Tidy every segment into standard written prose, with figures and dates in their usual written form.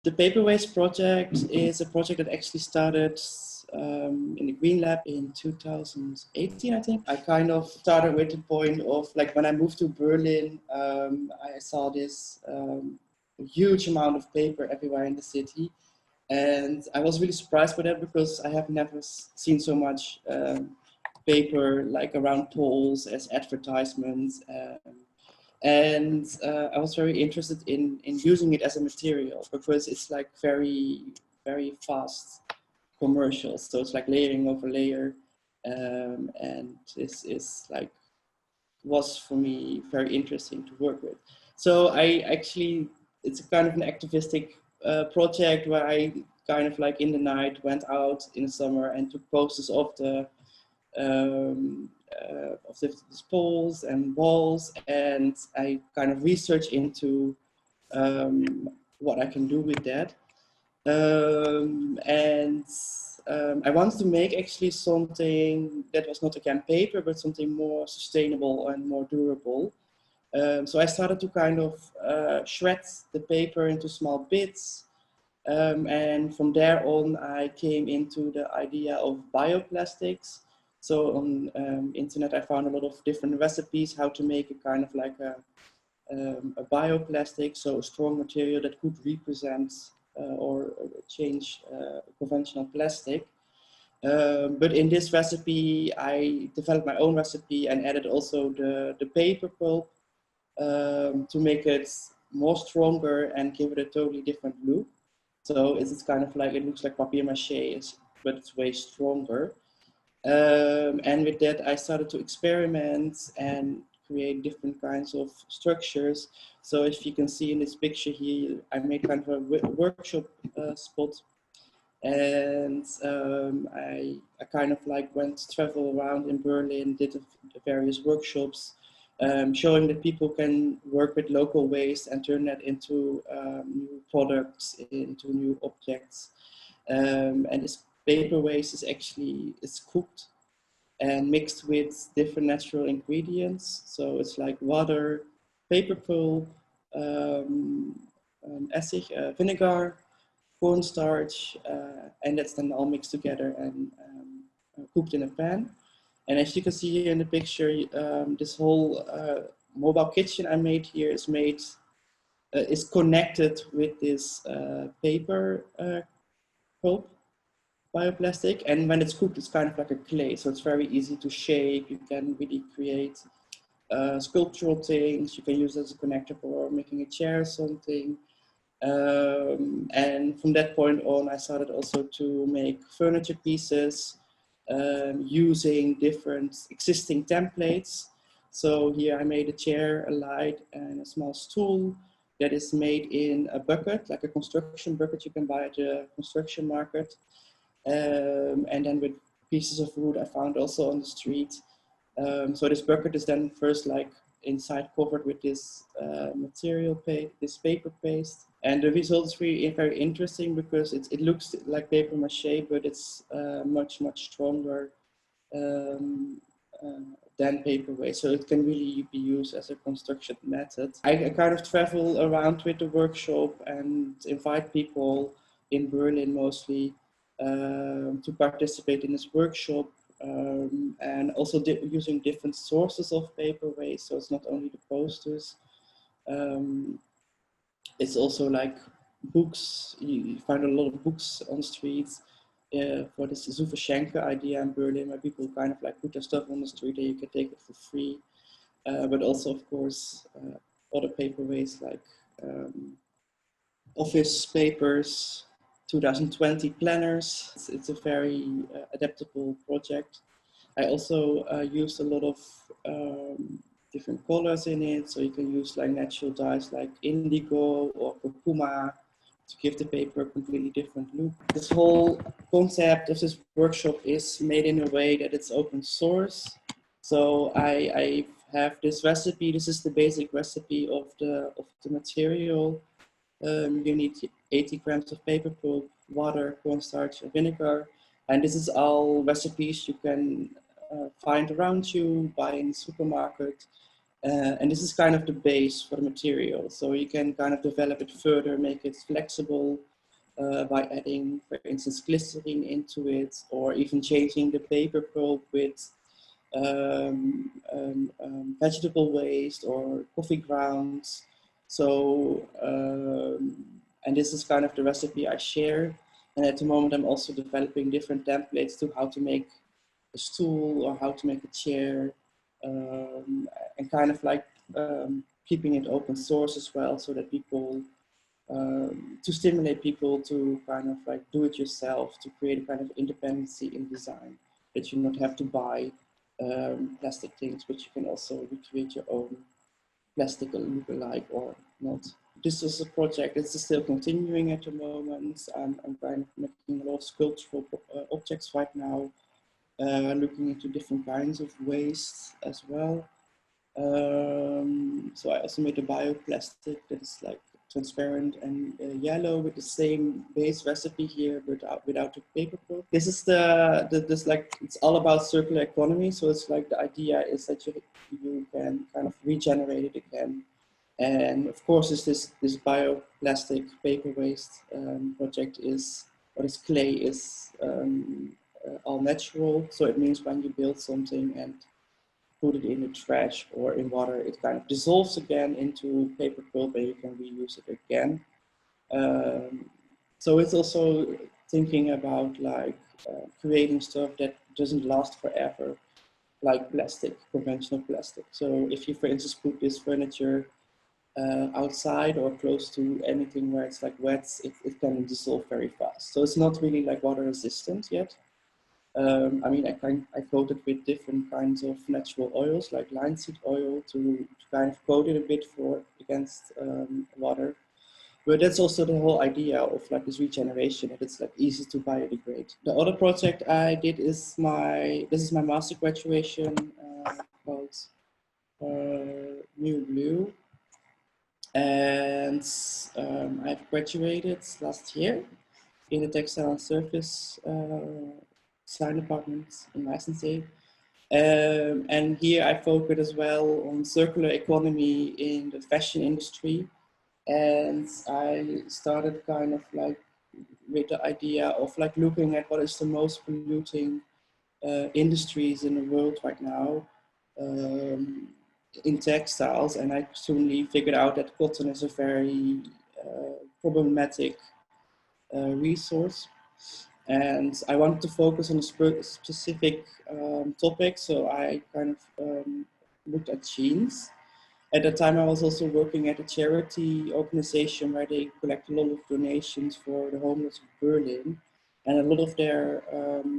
The Paperweights project is a project that actually started in the greenlab in 2018, I think. I kind of started with the point of, like, when I moved to Berlin, I saw this huge amount of paper everywhere in the city. And I was really surprised by that because I have never seen so much paper like around poles as advertisements. And I was very interested in using it as a material because it's like very, very fast commercial. So it's like layering over layer. And this is like, was for me very interesting to work with. So I actually, it's a kind of an activistic project where I kind of like in the night went out in the summer and took posters of the poles and walls, and I kind of researched into what I can do with that. I wanted to make actually something that was not again paper, but something more sustainable and more durable. So I started to kind of shred the paper into small bits. And from there on, I came into the idea of bioplastics. So on internet, I found a lot of different recipes how to make a kind of like a bioplastic, so a strong material that could represent or change conventional plastic. But in this recipe, I developed my own recipe and added also the paper pulp to make it more stronger and give it a totally different look. So it's kind of like, it looks like papier-mâché, but it's way stronger. And with that, I started to experiment and create different kinds of structures. So if you can see in this picture here, I made kind of a workshop spot. And I kind of like travel around in Berlin, did various workshops, showing that people can work with local waste and turn that into new products, into new objects. And this paper waste is actually, it's cooked and mixed with different natural ingredients. So it's like water, paper pulp, vinegar, cornstarch, and that's then all mixed together and cooked in a pan. And as you can see here in the picture, this whole mobile kitchen I made here is connected with this paper pulp bioplastic. And when it's cooked, it's kind of like a clay. So it's very easy to shape. You can really create sculptural things. You can use it as a connector for making a chair or something. And from that point on, I started also to make furniture pieces using different existing templates. So here I made a chair, a light, and a small stool that is made in a bucket, like a construction bucket you can buy at the construction market. And then with pieces of wood I found also on the street. So this bucket is then first like inside covered with this material paste, this paper paste. And the result is really very interesting because it looks like paper mache, but it's much, much stronger than paper waste. So it can really be used as a construction method. I kind of travel around with the workshop and invite people in Berlin mostly to participate in this workshop. And also using different sources of paper waste. So it's not only the posters. It's also like books. You find a lot of books on the streets for this Superschenke idea in Berlin, where people kind of like put their stuff on the street and you can take it for free. But also, of course, other paper waste like office papers, 2020 planners. It's a very adaptable project. I also used a lot of different colors in it. So you can use like natural dyes like indigo or curcuma to give the paper a completely different look. This whole concept of this workshop is made in a way that it's open source. So I have this recipe. This is the basic recipe of the material. You need 80 grams of paper pulp, water, cornstarch, and vinegar. And this is all recipes you can find around you, buy in the supermarket. And this is kind of the base for the material. So you can kind of develop it further, make it flexible, by adding, for instance, glycerin into it, or even changing the paper pulp with vegetable waste or coffee grounds. So, and this is kind of the recipe I share. And at the moment, I'm also developing different templates to how to make a stool or how to make a chair, and kind of like keeping it open source as well, so that people, to stimulate people to kind of like do it yourself, to create a kind of independency in design, that you not have to buy plastic things, but you can also recreate your own plastic look-alike or not. This is a project that's still continuing at the moment. I'm kind of making a lot of sculptural objects right now, looking into different kinds of waste as well. So I also made a bioplastic that is like transparent and yellow with the same base recipe here, but without the paper pulp. This is this like, it's all about circular economy. So it's like the idea is that you can kind of regenerate it again. And of course, this bioplastic paper waste project is, or this clay is all natural. So it means when you build something and put it in the trash or in water, it kind of dissolves again into paper pulp and you can reuse it again. So it's also thinking about like creating stuff that doesn't last forever, like plastic, conventional plastic. So if you, for instance, put this furniture outside or close to anything where it's like wet, it can dissolve very fast. So it's not really like water resistant yet. I mean, I coat it with different kinds of natural oils, like linseed oil, to kind of coat it a bit against water. But that's also the whole idea of like this regeneration, that it's like easy to biodegrade. The other project I did is this is my master graduation called New Blue. And I've graduated last year in the textile and surface design department in weißensee. And here I focus as well on circular economy in the fashion industry. And I started kind of like with the idea of like looking at what is the most polluting industries in the world right now in textiles. And I soon figured out that cotton is a very problematic resource. And I wanted to focus on a specific topic, so I kind of looked at jeans. At the time, I was also working at a charity organization where they collect a lot of donations for the homeless of Berlin. And a lot of their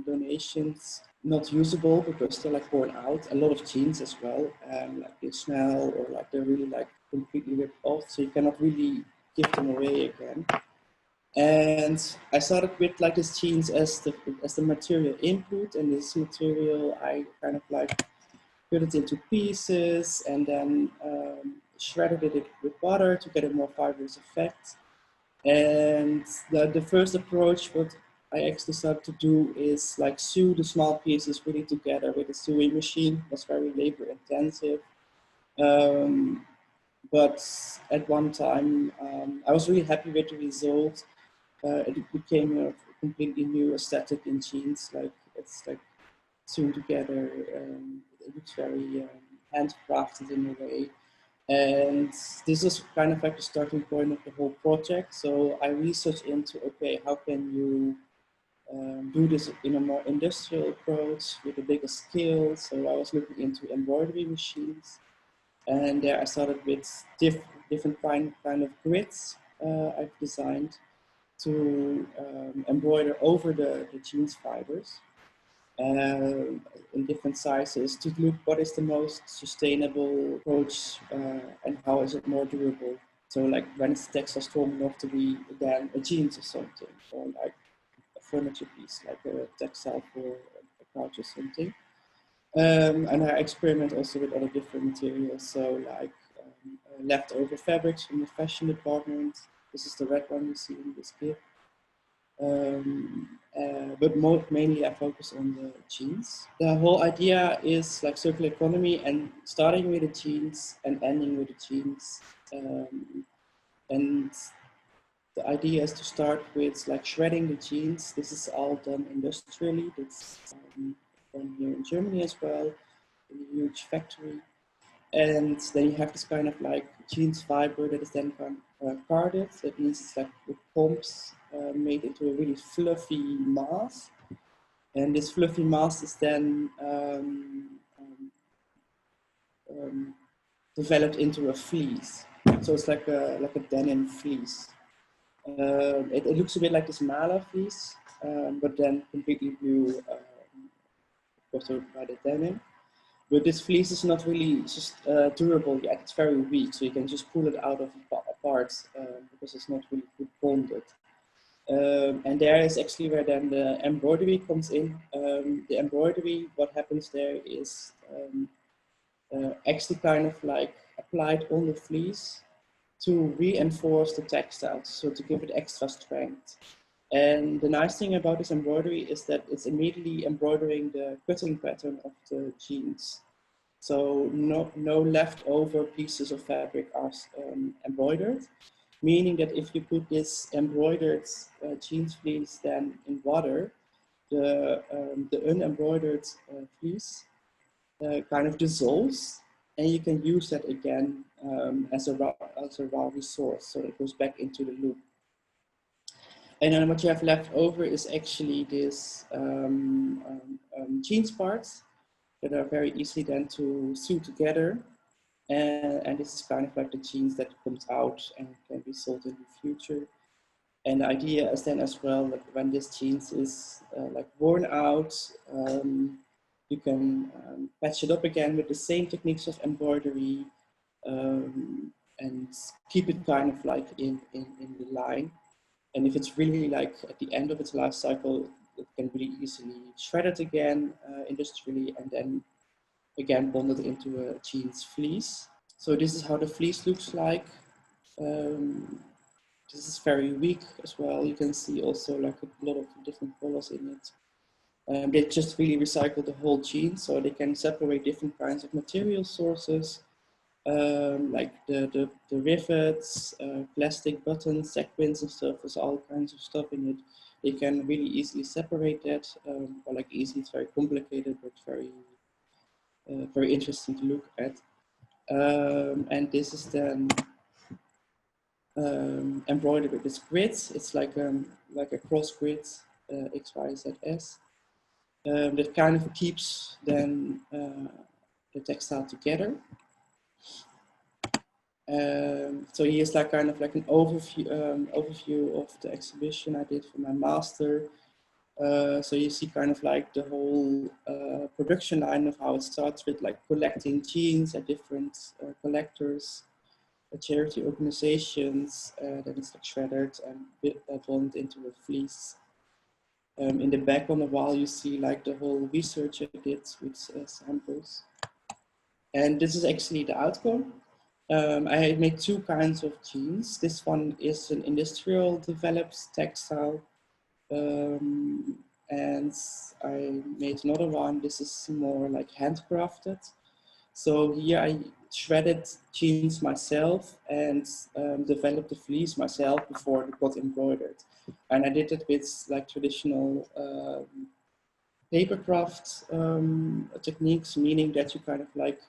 donations not usable because they're like worn out. A lot of jeans as well, like they smell or like they're really like completely ripped off. So you cannot really give them away again. And I started with like this jeans as the material input, and this material I kind of like put it into pieces and then shredded it with water to get a more fibrous effect. And the first approach, what I actually started to do is like sew the small pieces really together with a sewing machine. It was very labor intensive. But at one time, I was really happy with the result. It became a completely new aesthetic in jeans. Like it's like sewn together. It looks very handcrafted in a way. And this is kind of like the starting point of the whole project. So I researched into, okay, how can you do this in a more industrial approach with a bigger scale? So I was looking into embroidery machines. And there I started with different kind of grids I've designed to embroider over the jeans fibers in different sizes to look what is the most sustainable approach and how is it more durable. So like when is the textile strong enough to be again a jeans or something, or like a furniture piece, like a textile for a couch or something. And I experiment also with other different materials. So like leftover fabrics from the fashion department. This is the red one you see in this clip. But mainly I focus on the jeans. The whole idea is like circular economy and starting with the jeans and ending with the jeans. And The idea is to start with like shredding the jeans. This is all done industrially. It's done here in Germany as well, in a huge factory. And then you have this kind of like jeans fiber that is then carded. That means it's like with pumps made into a really fluffy mass. And this fluffy mass is then developed into a fleece. So it's like a denim fleece. It looks a bit like this mala fleece, but then completely blue, also by the denim. But this fleece is not really just durable yet. It's very weak, so you can just pull it out of apart because it's not really good bonded. And there is actually where then the embroidery comes in. The embroidery, what happens there is actually kind of like applied on the fleece to reinforce the textile, so to give it extra strength. And the nice thing about this embroidery is that it's immediately embroidering the cutting pattern of the jeans. So no leftover pieces of fabric are embroidered, meaning that if you put this embroidered jeans fleece then in water, the unembroidered fleece kind of dissolves, and you can use that again as a raw resource, so it goes back into the loop. And then what you have left over is actually this jeans parts that are very easy then to sew together. And this is kind of like the jeans that comes out and can be sold in the future. And the idea is then as well, like when this jeans is like worn out, you can patch it up again with the same techniques of embroidery and keep it kind of like in the line. And if it's really like at the end of its life cycle, it can really easily shred it again industrially and then again bond it into a jeans fleece. So this is how the fleece looks like. This is very weak as well. You can see also like a lot of different colors in it. They just really recycle the whole jean, so they can separate different kinds of material sources, like the rivets, plastic buttons, sequins and stuff. There's all kinds of stuff in it. They can really easily separate that, or like easy, it's very complicated, but very interesting to look at. And this is then embroidered with this grid. It's like a cross grid, X, Y, Z, S. That kind of keeps then the textile together. So here's like kind of like an overview of the exhibition I did for my master. So you see kind of like the whole production line of how it starts with like collecting jeans at different collectors, charity organizations, then it's like shredded and bonded into a fleece. In the back on the wall you see like the whole research I did with samples. And this is actually the outcome. I made two kinds of jeans. This one is an industrial developed textile. And I made another one. This is more like handcrafted. So here I shredded jeans myself and developed the fleece myself before it got embroidered. And I did it with like traditional papercraft techniques, meaning that you kind of like,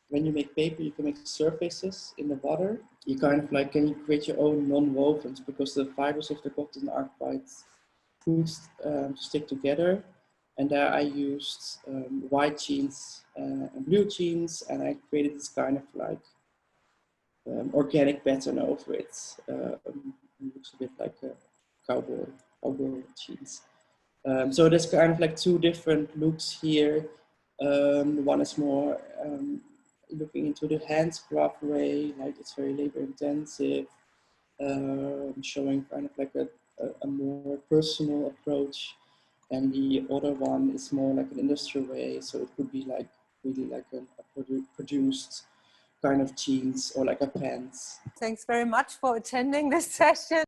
when you make paper, you can make surfaces in the water. You kind of like, can you create your own non-wovens, because the fibers of the cotton are quite good to stick together. And there I used white jeans and blue jeans, and I created this kind of like organic pattern over it. It looks a bit like a cowboy jeans. So there's kind of like two different looks here. One is more looking into the handcraft way, like it's very labor intensive, showing kind of like a more personal approach. And the other one is more like an industrial way, so it could be like really like a produced kind of jeans or like a pants. Thanks very much for attending this session.